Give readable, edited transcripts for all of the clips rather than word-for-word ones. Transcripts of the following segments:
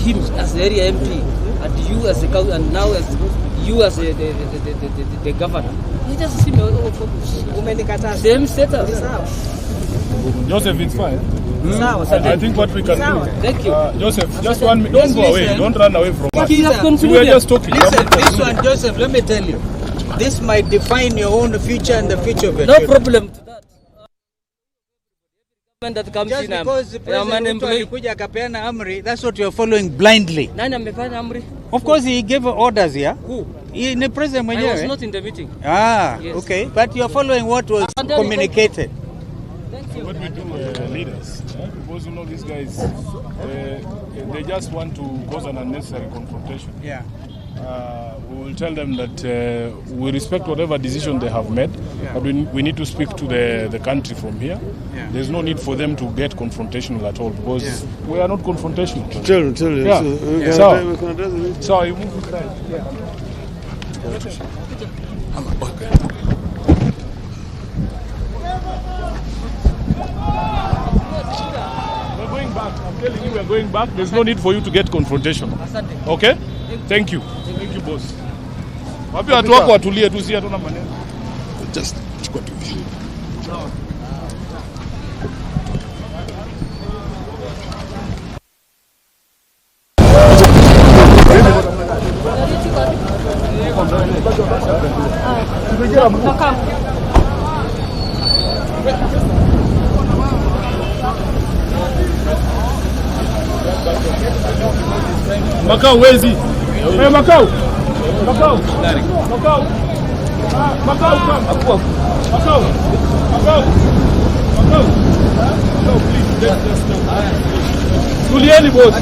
him as the area MP, and you as the council, and now as you as the governor. You just see me same status. Joseph, it's fine. I think what we can do. Thank you. Joseph, just 1 minute. Don't go away. Don't run away from us. We are just talking. Listen, this one, Joseph, let me tell you. This might define your own future and the future of your children. No problem to that. That comes just in, because the president alikuja akapeana amri, that's what you're following blindly. Nani amefanya amri? Of course, he gave orders here. Who? The president mwenyewe. I was not in the meeting. Yes. Okay. But you're following what was communicated. Thank you. What we do, leaders, because you know these guys, they just want to cause an unnecessary confrontation. Yeah. We will tell them that we respect whatever decision they have made, but we need to speak to the country from here. Yeah. There's no need for them to get confrontational at all, because we are not confrontational. Tell them. Yeah. So you move it right. Yeah. We're going back. I'm telling you, we're going back. There's no need for you to get confrontational. Okay? Thank you. Thank you, boss. Wapi watu wako watulie tu, si hatuna maneno. Just chukua tu. Makao wezi. Makao. Tulieni boss.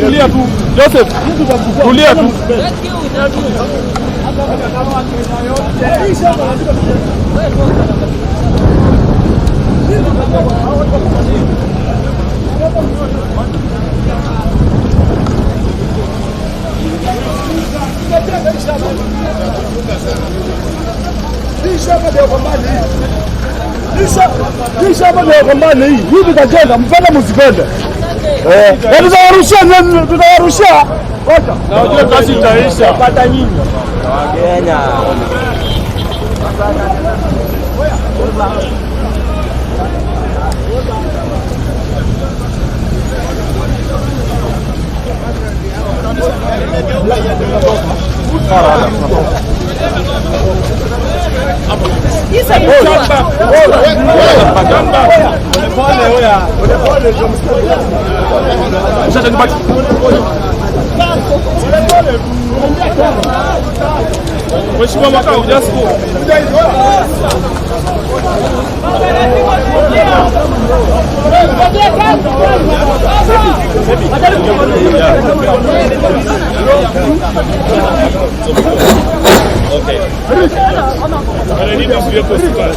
Tulia tu. Joseph. Tulia tu. Kisha bado kwambani hii tutajenga mpaka msipende. Tutawarushia. Ngoja. Na unajua kazi itaisha. Pata nyinyi. Kenya. Mheshimiwa Makao, just go. Okay. I need this vehicle to pass.